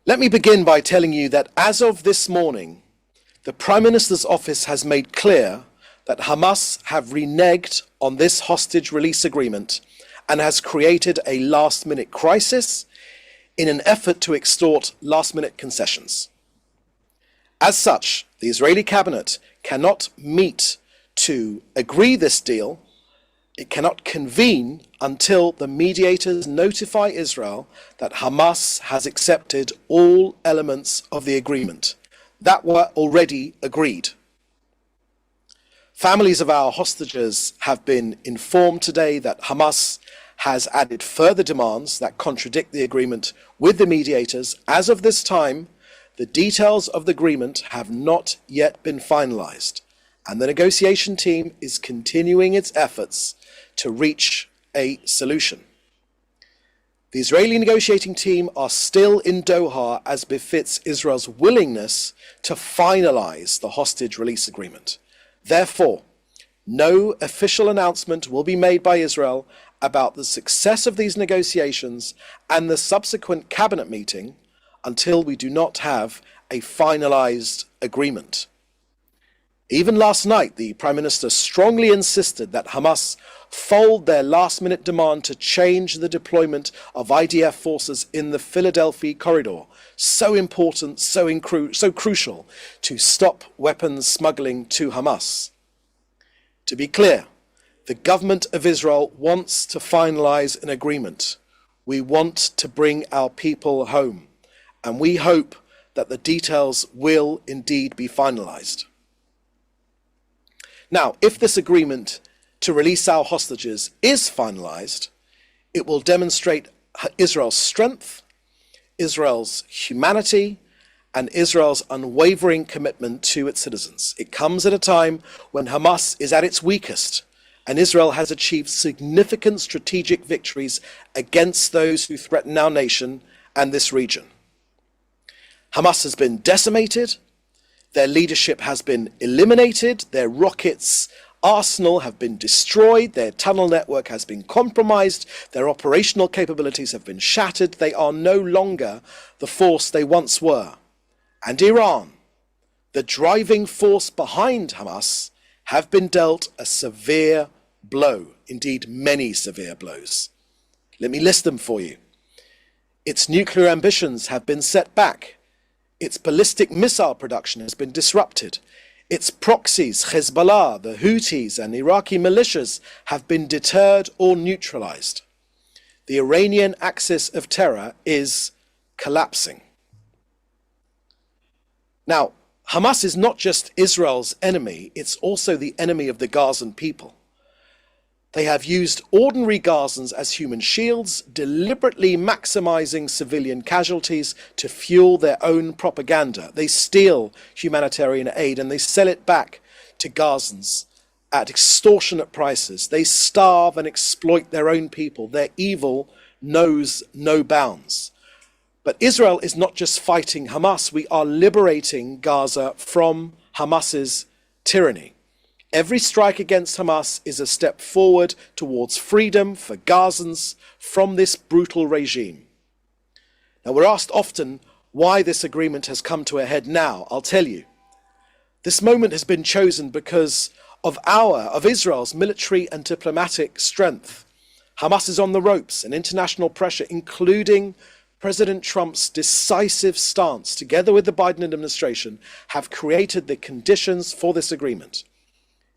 Let me begin by telling you that as of this morning, the Prime Minister's office has made clear that Hamas have reneged on this hostage release agreement and has created a last-minute crisis in an effort to extort last-minute concessions. As such, the Israeli cabinet cannot meet to agree this deal. It cannot convene until the mediators notify Israel that Hamas has accepted all elements of the agreement that were already agreed. Families of our hostages have been informed today that Hamas has added further demands that contradict the agreement with the mediators. As of this time, the details of the agreement have not yet been finalized, and the negotiation team is continuing its efforts to reach a solution. The Israeli negotiating team are still in Doha as befits Israel's willingness to finalize the hostage release agreement. Therefore, no official announcement will be made by Israel about the success of these negotiations and the subsequent cabinet meeting until we do not have a finalized agreement. Even last night, the Prime Minister strongly insisted that Hamas fold their last-minute demand to change the deployment of IDF forces in the Philadelphia corridor, so important, so crucial to stop weapons smuggling to Hamas. To be clear, the government of Israel wants to finalize an agreement. We want to bring our people home, and we hope that the details will indeed be finalized. Now, if this agreement to release our hostages is finalized, it will demonstrate Israel's strength, Israel's humanity, and Israel's unwavering commitment to its citizens. It comes at a time when Hamas is at its weakest, and Israel has achieved significant strategic victories against those who threaten our nation and this region. Hamas has been decimated, their leadership has been eliminated, their rockets arsenal have been destroyed, their tunnel network has been compromised, their operational capabilities have been shattered. They are no longer the force they once were. And Iran, the driving force behind Hamas, have been dealt a severe blow, indeed many severe blows. Let me list them for you. Its nuclear ambitions have been set back. Its ballistic missile production has been disrupted. Its proxies, Hezbollah, the Houthis, and Iraqi militias have been deterred or neutralized. The Iranian axis of terror is collapsing. Now, Hamas is not just Israel's enemy, it's also the enemy of the Gazan people. They have used ordinary Gazans as human shields, deliberately maximizing civilian casualties to fuel their own propaganda. They steal humanitarian aid and they sell it back to Gazans at extortionate prices. They starve and exploit their own people. Their evil knows no bounds. But Israel is not just fighting Hamas. We are liberating Gaza from Hamas's tyranny. Every strike against Hamas is a step forward towards freedom for Gazans from this brutal regime. Now, we're asked often why this agreement has come to a head now. I'll tell you. This moment has been chosen because of Israel's military and diplomatic strength. Hamas is on the ropes, and international pressure, including President Trump's decisive stance, together with the Biden administration, have created the conditions for this agreement,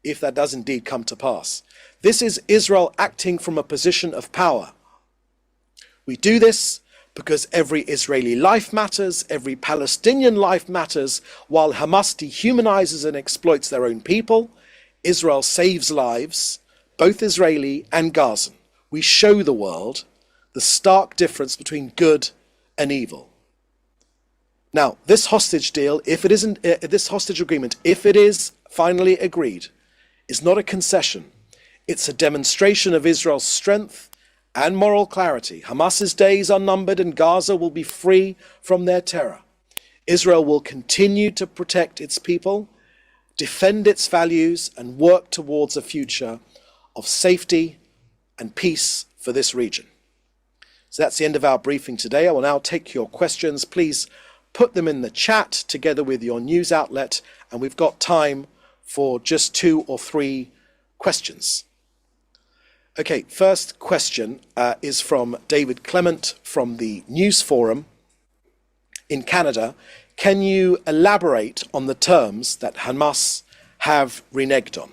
if that does indeed come to pass. This is Israel acting from a position of power. We do this because every Israeli life matters, every Palestinian life matters. While Hamas dehumanizes and exploits their own people, Israel saves lives, both Israeli and Gazan. We show the world the stark difference between good and evil. Now, this hostage deal, this hostage agreement, if it is finally agreed, is not a concession. It's a demonstration of Israel's strength and moral clarity. Hamas's days are numbered and Gaza will be free from their terror. Israel will continue to protect its people, defend its values, and work towards a future of safety and peace for this region. So that's the end of our briefing today. I will now take your questions. Please put them in the chat together with your news outlet, and we've got time for just 2 or 3 questions. Okay, first question is from David Clement from the News Forum in Canada. Can you elaborate on the terms that Hamas have reneged on?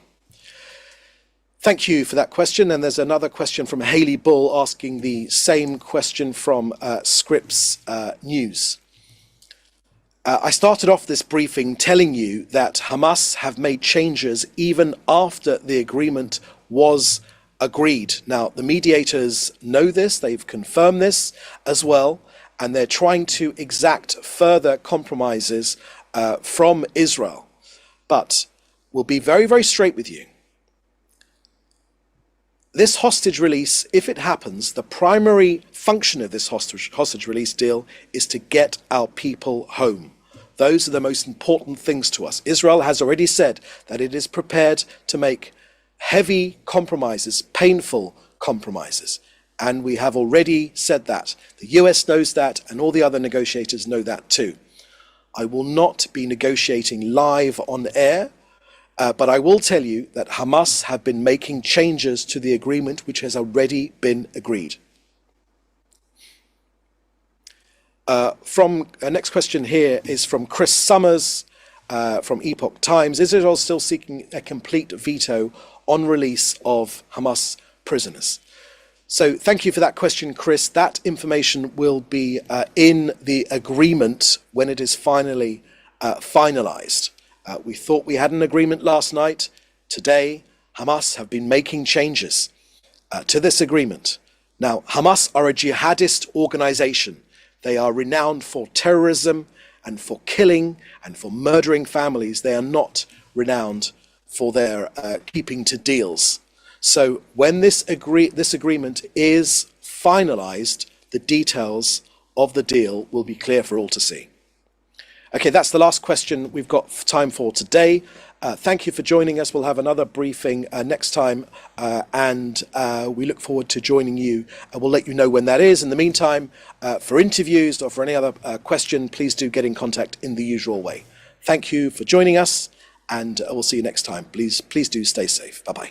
Thank you for that question. And there's another question from Hayley Bull asking the same question from Scripps News. I started off this briefing telling you that Hamas have made changes even after the agreement was agreed. Now, the mediators know this, they've confirmed this as well, and they're trying to exact further compromises from Israel. But we'll be very, very straight with you. This hostage release, if it happens, the primary function of this hostage release deal is to get our people home. Those are the most important things to us. Israel has already said that it is prepared to make heavy compromises, painful compromises. And we have already said that. The US knows that, and all the other negotiators know that too. I will not be negotiating live on air, but I will tell you that Hamas have been making changes to the agreement which has already been agreed. Next question here is from Chris Summers from Epoch Times. Is Israel still seeking a complete veto on release of Hamas prisoners? So thank you for that question, Chris. That information will be in the agreement when it is finally finalized. We thought we had an agreement last night. Today, Hamas have been making changes to this agreement. Now, Hamas are a jihadist organization. They are renowned for terrorism and for killing and for murdering families. They are not renowned for their keeping to deals. So when this agreement is finalized, the details of the deal will be clear for all to see. Okay, that's the last question we've got time for today. Thank you for joining us. We'll have another briefing next time, and we look forward to joining you. We'll let you know when that is. In the meantime, for interviews or for any other question, please do get in contact in the usual way. Thank you for joining us, and we'll see you next time. Please do stay safe. Bye-bye.